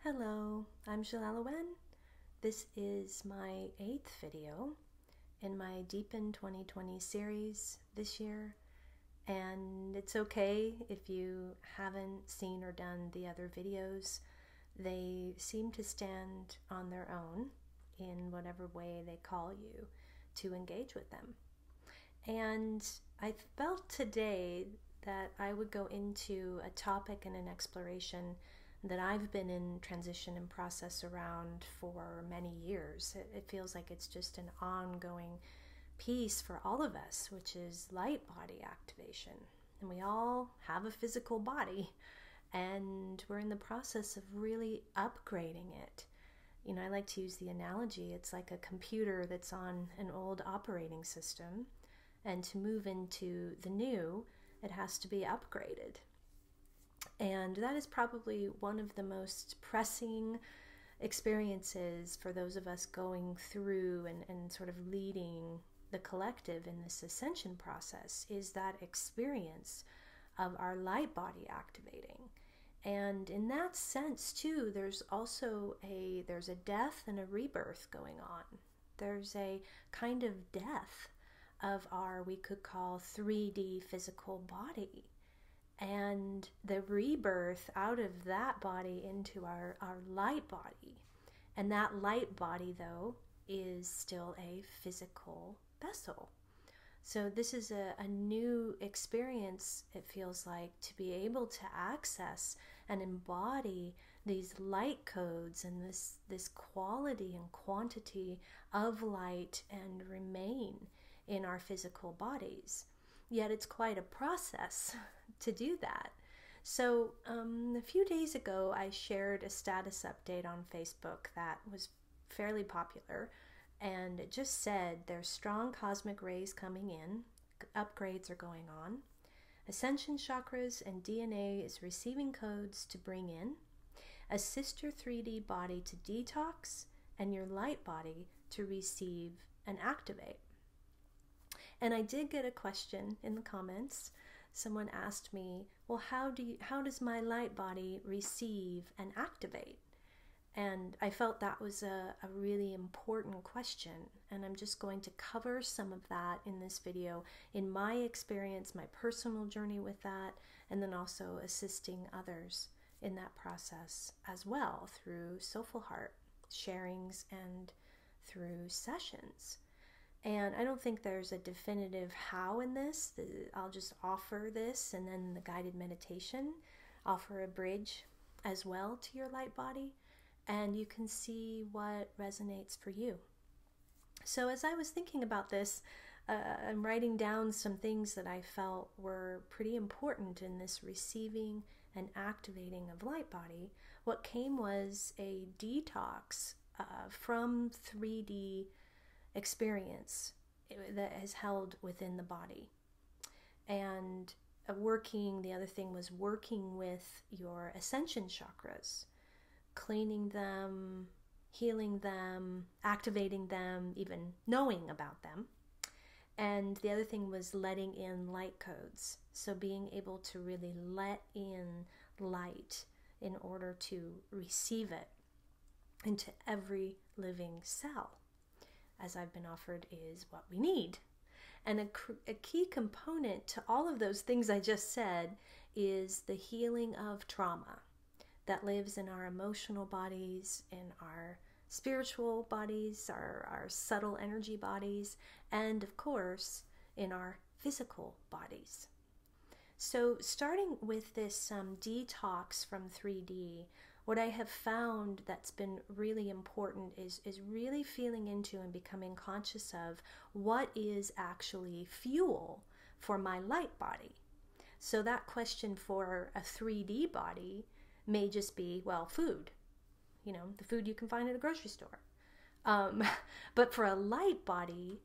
Hello, I'm Jelelle Awen. This is my 8th video in my Deepen 2020 series this year, and it's okay if you haven't seen or done the other videos. They seem to stand on their own in whatever way they call you to engage with them. And I felt today that I would go into a topic and an exploration that I've been in transition and process around for many years. It feels like it's just an ongoing piece for all of us, which is light body activation. And we all have a physical body, and we're in the process of really upgrading it. You know, I like to use the analogy, it's like a computer that's on an old operating system, and to move into the new, it has to be upgraded. And that is probably one of the most pressing experiences for those of us going through and sort of leading the collective in this ascension process, is that experience of our light body activating. And in that sense too, there's also there's a death and a rebirth going on. There's a kind of death of our, we could call 3D physical body, and the rebirth out of that body into our light body. And that light body, though, is still a physical vessel. So this is a new experience, it feels like, to be able to access and embody these light codes and this quality and quantity of light and remain in our physical bodies. Yet it's quite a process to do that. So a few days ago, I shared a status update on Facebook that was fairly popular, and it just said there's strong cosmic rays coming in, upgrades are going on, Ascension chakras and DNA is receiving codes to bring in, a sister 3D body to detox, and your light body to receive and activate. And I did get a question in the comments. Someone asked me, well, how does my light body receive and activate? And I felt that was a really important question. And I'm just going to cover some of that in this video, in my experience, my personal journey with that, and then also assisting others in that process as well through SoulFullHeart sharings and through sessions. And I don't think there's a definitive how in this. I'll just offer this, and then the guided meditation, offer a bridge as well to your light body, and you can see what resonates for you. So as I was thinking about this, I'm writing down some things that I felt were pretty important in this receiving and activating of light body. What came was a detox from 3D experience that is held within the body. And the other thing was working with your ascension chakras, cleaning them, healing them, activating them, even knowing about them. And the other thing was letting in light codes. So being able to really let in light in order to receive it into every living cell, as I've been offered, is what we need. And a key component to all of those things I just said is the healing of trauma that lives in our emotional bodies, in our spiritual bodies, our subtle energy bodies, and of course in our physical bodies. So starting with this detox from 3D, what I have found that's been really important is really feeling into and becoming conscious of what is actually fuel for my light body. So that question for a 3D body may just be, well, food. You know, the food you can find at a grocery store. But for a light body,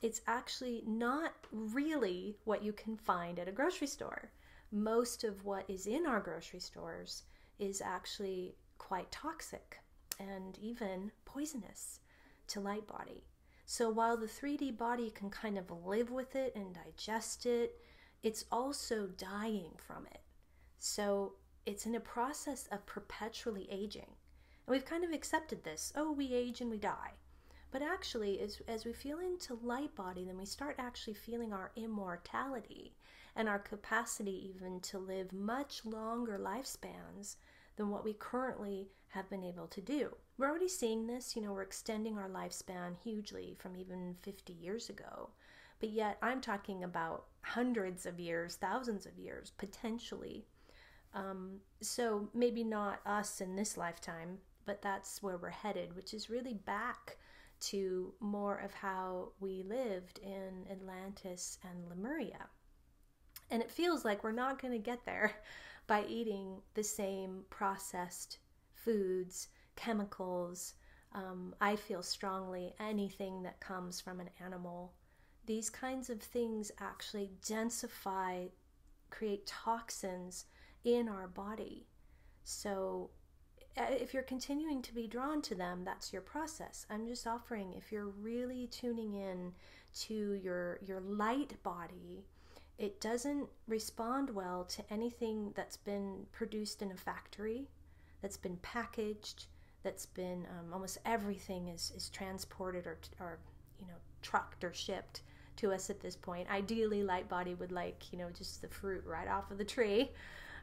it's actually not really what you can find at a grocery store. Most of what is in our grocery stores is actually quite toxic and even poisonous to light body. So while the 3D body can kind of live with it and digest it, it's also dying from it. So it's in a process of perpetually aging. And we've kind of accepted this. Oh, we age and we die. But actually, as we feel into light body, then we start actually feeling our immortality and our capacity even to live much longer lifespans than what we currently have been able to do. We're already seeing this, we're extending our lifespan hugely from even 50 years ago. But yet I'm talking about hundreds of years, thousands of years, potentially. So maybe not us in this lifetime, but that's where we're headed, which is really back to more of how we lived in Atlantis and Lemuria. And it feels like we're not going to get there by eating the same processed foods, chemicals. I feel strongly anything that comes from an animal. These kinds of things actually densify, create toxins in our body. So if you're continuing to be drawn to them, that's your process. I'm just offering, if you're really tuning in to your light body, it doesn't respond well to anything that's been produced in a factory, that's been packaged, that's been almost everything is transported or trucked or shipped to us at this point. Ideally, light body would like just the fruit right off of the tree.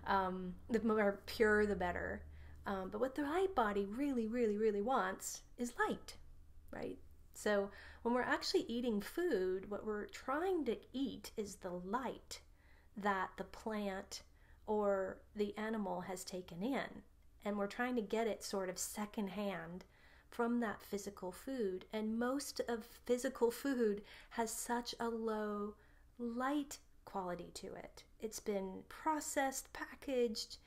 The more pure, the better. But what the light body really, really, really wants is light, right? So when we're actually eating food, what we're trying to eat is the light that the plant or the animal has taken in. And we're trying to get it sort of secondhand from that physical food. And most of physical food has such a low light quality to it. It's been processed, packaged.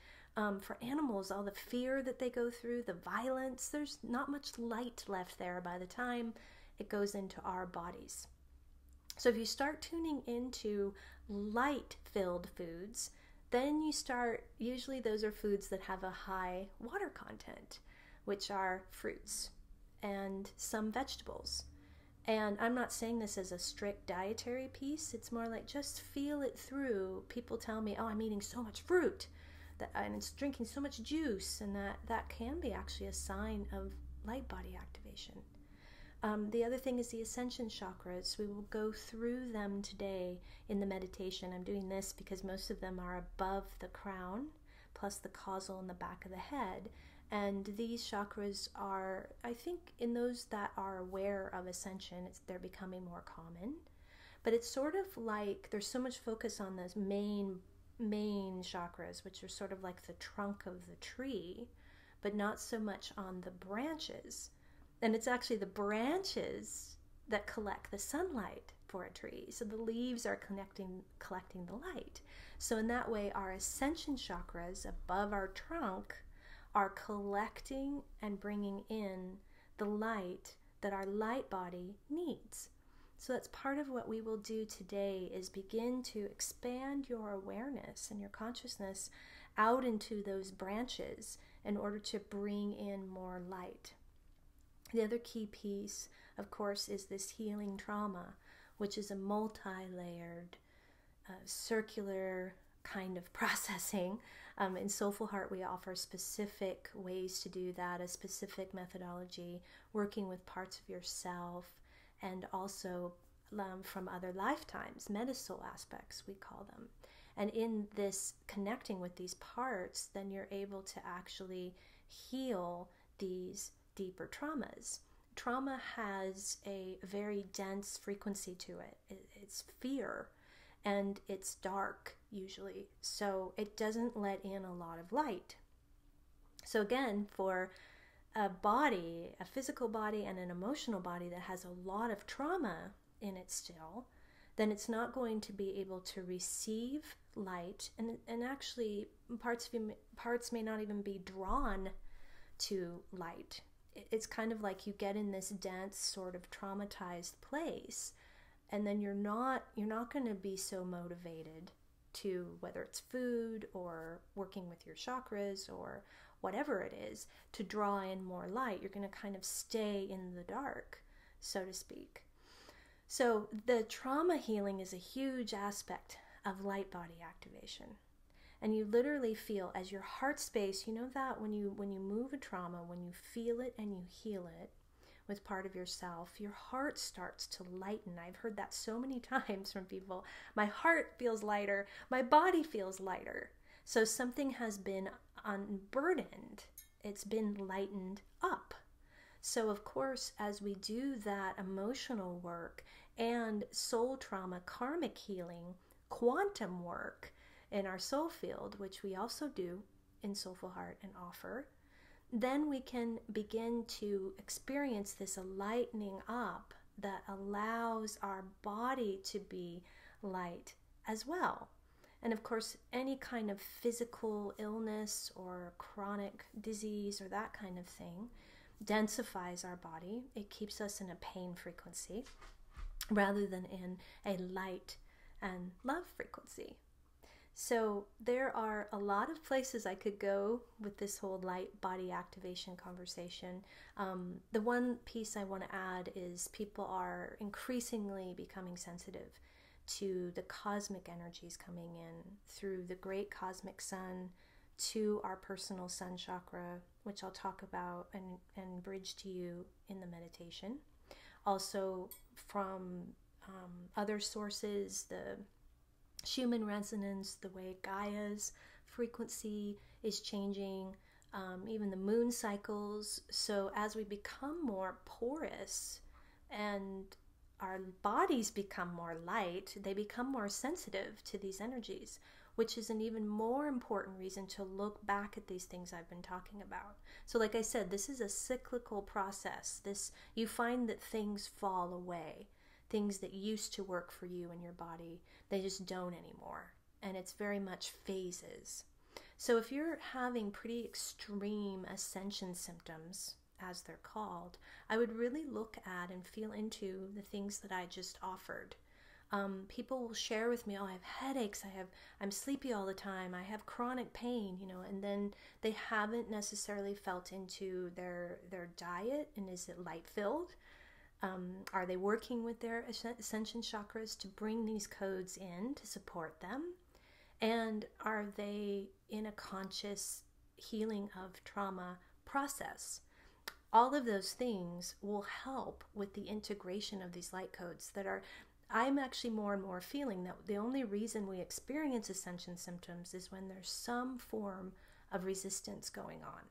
For animals, all the fear that they go through, the violence, there's not much light left there by the time it goes into our bodies. So if you start tuning into light-filled foods, then you start, usually those are foods that have a high water content, which are fruits and some vegetables. And I'm not saying this as a strict dietary piece. It's more like just feel it through. People tell me, oh, I'm eating so much fruit and it's drinking so much juice, and that can be actually a sign of light body activation. The other thing is the Ascension chakras. We will go through them today in the meditation. I'm doing this because most of them are above the crown, plus the causal in the back of the head. And these chakras are, I think, in those that are aware of Ascension, they're becoming more common. But it's sort of like there's so much focus on those main chakras, which are sort of like the trunk of the tree, but not so much on the branches. And it's actually the branches that collect the sunlight for a tree. So the leaves are collecting the light. So in that way, our Ascension chakras above our trunk are collecting and bringing in the light that our light body needs. So that's part of what we will do today, is begin to expand your awareness and your consciousness out into those branches in order to bring in more light. The other key piece, of course, is this healing trauma, which is a multi-layered, circular kind of processing. In Soulful Heart, we offer specific ways to do that, a specific methodology, working with parts of yourself, and also from other lifetimes, metasoul aspects, we call them. And in this connecting with these parts, then you're able to actually heal these deeper traumas. Trauma has a very dense frequency to it. It's fear, and it's dark usually, so it doesn't let in a lot of light. So again, for a body, a physical body and an emotional body that has a lot of trauma in it still, then it's not going to be able to receive light, and actually parts may not even be drawn to light. It's kind of like you get in this dense sort of traumatized place, and then you're not going to be so motivated to, whether it's food or working with your chakras or whatever it is, to draw in more light. You're going to kind of stay in the dark, so to speak. So the trauma healing is a huge aspect of light body activation. And you literally feel as your heart space, you know that when you move a trauma, when you feel it and you heal it with part of yourself, your heart starts to lighten. I've heard that so many times from people. My heart feels lighter, my body feels lighter. So something has been unburdened. It's been lightened up. So of course, as we do that emotional work and soul trauma, karmic healing, quantum work in our soul field, which we also do in Soulful Heart and offer, then we can begin to experience this lightening up that allows our body to be light as well. And of course, any kind of physical illness or chronic disease or that kind of thing densifies our body. It keeps us in a pain frequency rather than in a light and love frequency. So there are a lot of places I could go with this whole light body activation conversation. The one piece I want to add is people are increasingly becoming sensitive to the cosmic energies coming in through the great cosmic sun to our personal sun chakra, which I'll talk about and bridge to you in the meditation. Also from other sources, the Schumann resonance, the way Gaia's frequency is changing, even the moon cycles. So as we become more porous and our bodies become more light, they become more sensitive to these energies, which is an even more important reason to look back at these things I've been talking about. So like I said, this is a cyclical process. You find that things fall away. Things that used to work for you and your body, they just don't anymore. And it's very much phases. So if you're having pretty extreme ascension symptoms, as they're called, I would really look at and feel into the things that I just offered. People will share with me, oh, I have headaches, I'm sleepy all the time, I have chronic pain, and then they haven't necessarily felt into their diet, and is it light-filled? Are they working with their ascension chakras to bring these codes in to support them? And are they in a conscious healing of trauma process? All of those things will help with the integration of these light codes I'm actually more and more feeling that the only reason we experience ascension symptoms is when there's some form of resistance going on.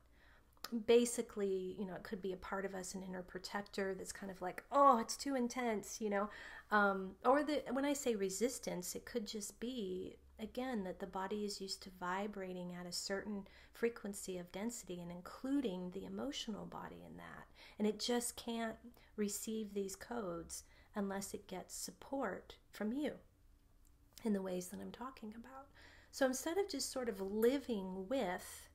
Basically, it could be a part of us, an inner protector that's kind of like, oh, it's too intense, when I say resistance, it could just be, again, that the body is used to vibrating at a certain frequency of density, and including the emotional body in that. And it just can't receive these codes unless it gets support from you in the ways that I'm talking about. So instead of just sort of living with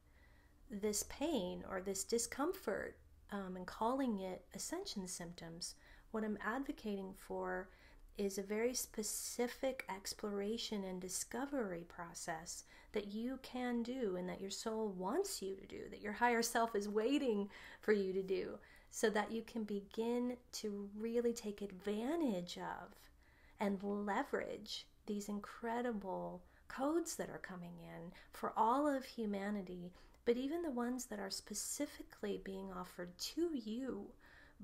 this pain or this discomfort and calling it ascension symptoms, what I'm advocating for is a very specific exploration and discovery process that you can do and that your soul wants you to do, that your higher self is waiting for you to do, so that you can begin to really take advantage of and leverage these incredible codes that are coming in for all of humanity, but even the ones that are specifically being offered to you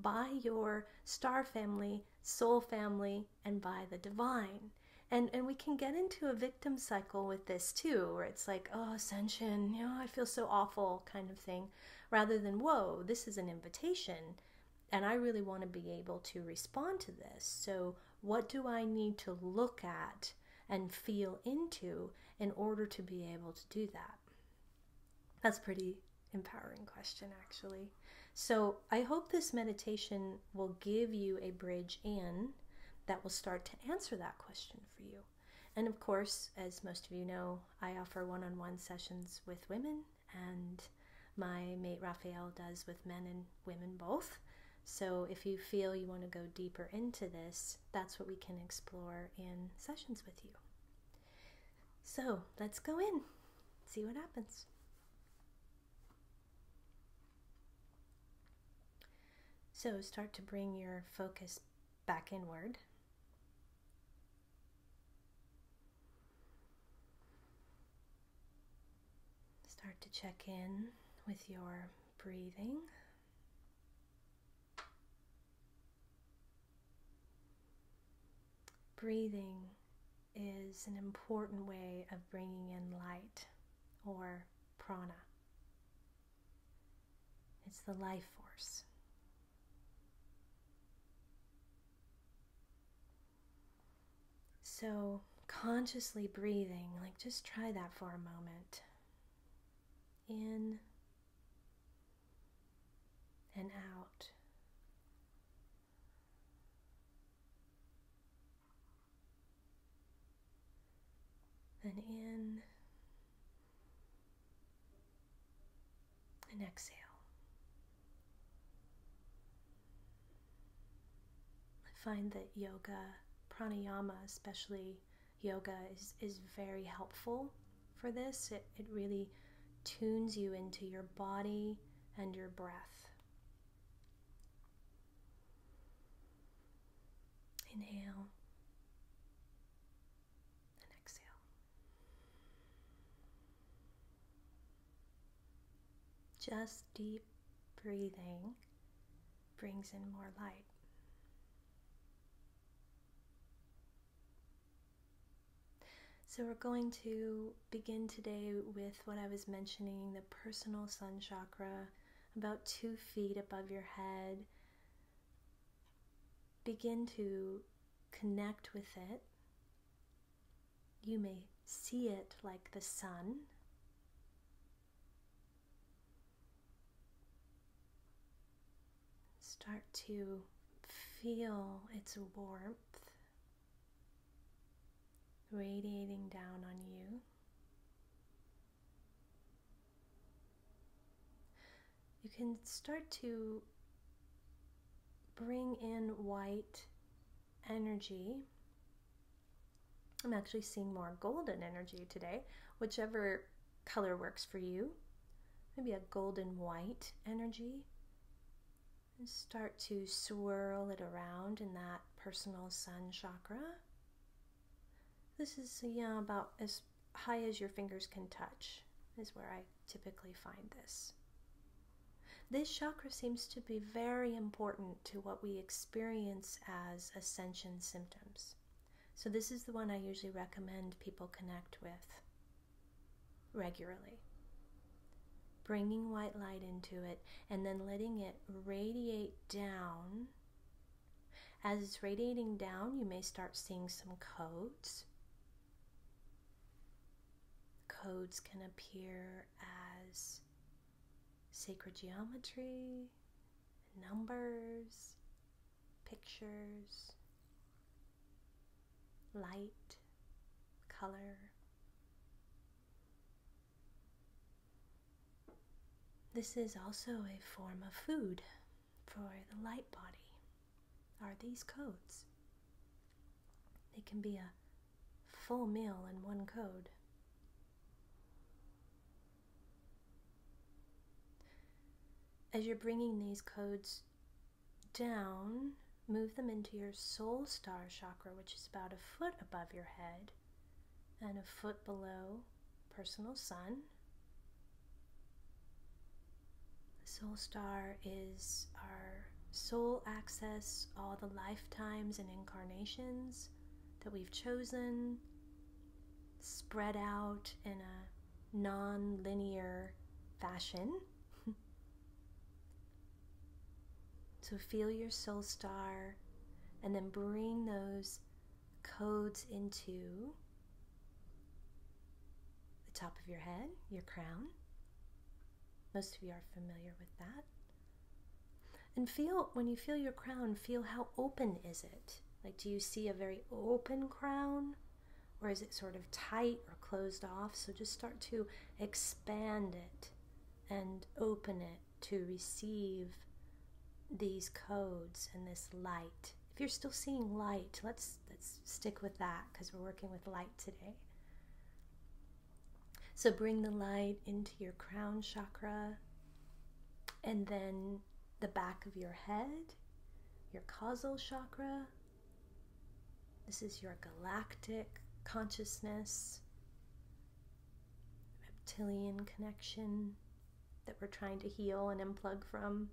by your star family, soul family, and by the divine. And we can get into a victim cycle with this too, where it's like, oh, ascension, I feel so awful kind of thing, rather than, whoa, this is an invitation, and I really want to be able to respond to this. So what do I need to look at and feel into in order to be able to do that? That's a pretty empowering question, actually. So I hope this meditation will give you a bridge in that will start to answer that question for you. And of course, as most of you know, I offer one-on-one sessions with women, and my mate Raphael does with men and women both. So if you feel you want to go deeper into this, that's what we can explore in sessions with you. So let's go in, see what happens. So start to bring your focus back inward. Start to check in with your breathing. Breathing is an important way of bringing in light or prana. It's the life force. So consciously breathing, like just try that for a moment. In and out. Then in and exhale. I find that yoga, pranayama, especially yoga, is very helpful for this. It really tunes you into your body and your breath. Inhale and exhale. Just deep breathing brings in more light. So we're going to begin today with what I was mentioning, the personal sun chakra, about 2 feet above your head. Begin to connect with it. You may see it like the sun. Start to feel its warmth radiating down on you. You can start to bring in white energy. I'm actually seeing more golden energy today, whichever color works for you. Maybe a golden white energy. And start to swirl it around in that personal sun chakra. This is about as high as your fingers can touch, is where I typically find this. This chakra seems to be very important to what we experience as ascension symptoms. So this is the one I usually recommend people connect with regularly. Bringing white light into it and then letting it radiate down. As it's radiating down, you may start seeing some codes. Codes can appear as sacred geometry, numbers, pictures, light, color. This is also a form of food for the light body, are these codes. They can be a full meal in one code. As you're bringing these codes down, move them into your soul star chakra, which is about 1 foot above your head and 1 foot below personal sun. The soul star is our soul access, all the lifetimes and incarnations that we've chosen, spread out in a non-linear fashion. So feel your soul star and then bring those codes into the top of your head, your crown. Most of you are familiar with that. And feel, when you feel your crown, feel how open is it? Like, do you see a very open crown? Or is it sort of tight or closed off? So just start to expand it and open it to receive these codes and this light. If you're still seeing light, let's stick with that because we're working with light today. So bring the light into your crown chakra and then the back of your head, your causal chakra. This is your galactic consciousness. reptilian connection that we're trying to heal and unplug from.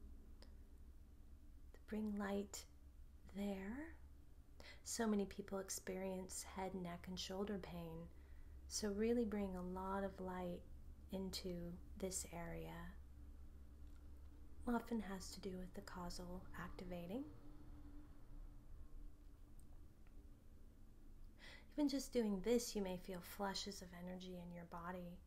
To bring light there. So many people experience head, neck, and shoulder pain. So really bring a lot of light into this area. Often has to do with the causal activating. Even just doing this, you may feel flushes of energy in your body.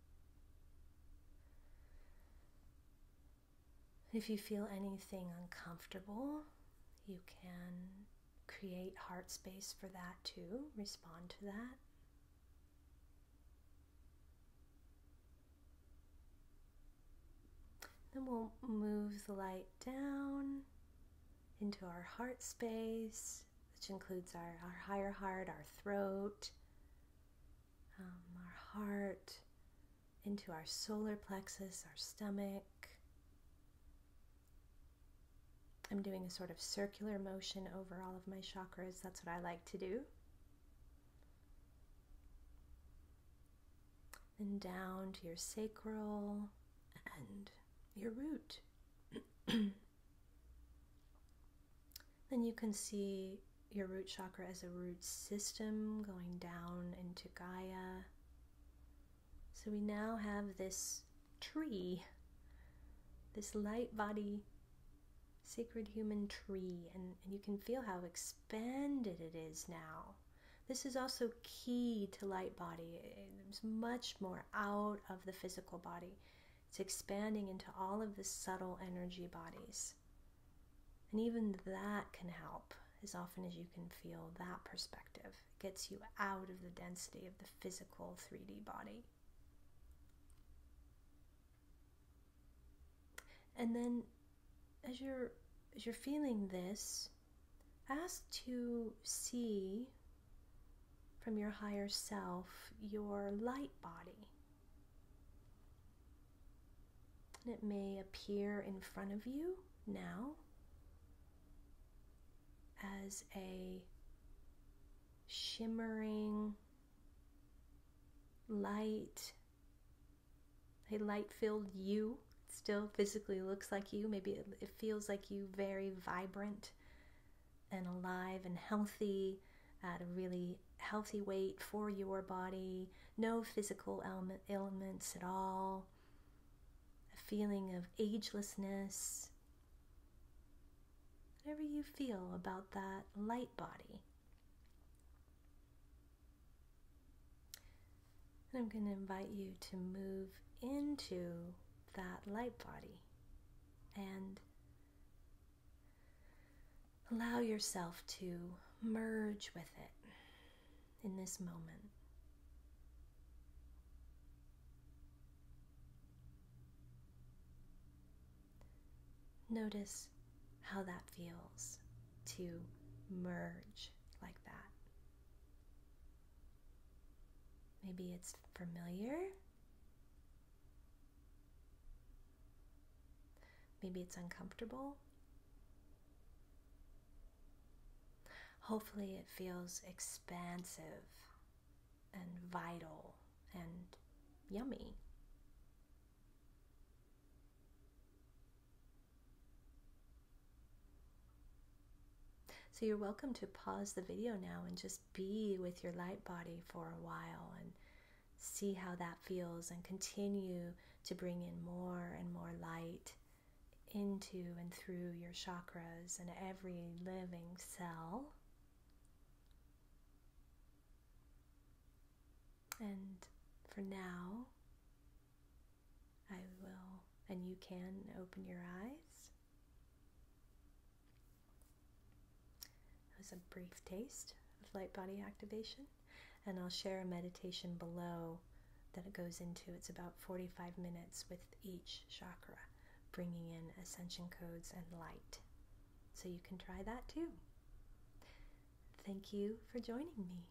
If you feel anything uncomfortable, you can create heart space for that too. Respond to that. Then we'll move the light down into our heart space, which includes our higher heart, our throat, our heart, into our solar plexus, our stomach. I'm doing a sort of circular motion over all of my chakras. That's what I like to do. Then down to your sacral and your root. Then you can see your root chakra as a root system going down into Gaia. So we now have this tree, this light body, sacred human tree, and you can feel how expanded it is now. This is also key to light body. There's much more out of the physical body. It's expanding into all of the subtle energy bodies. And even that can help as often as you can feel that perspective. It gets you out of the density of the physical 3D body. And then as you're feeling this, ask to see from your higher self your light body. And it may appear in front of you now as a shimmering light, a light-filled you. Still physically looks like you. Maybe it feels like you, very vibrant and alive and healthy at a really healthy weight for your body. No physical ailments at all. A feeling of agelessness. Whatever you feel about that light body. And I'm going to invite you to move into that light body and allow yourself to merge with it in this moment. Notice how that feels to merge like that. Maybe it's familiar. Maybe it's uncomfortable. Hopefully it feels expansive and vital and yummy. So you're welcome to pause the video now and just be with your light body for a while and see how that feels, and continue to bring in more and more light into and through your chakras and every living cell. And for now, I will, and you can open your eyes. That was a brief taste of light body activation, and I'll share a meditation below that it goes into. It's about 45 minutes with each chakra, bringing in ascension codes and light. So you can try that too. Thank you for joining me.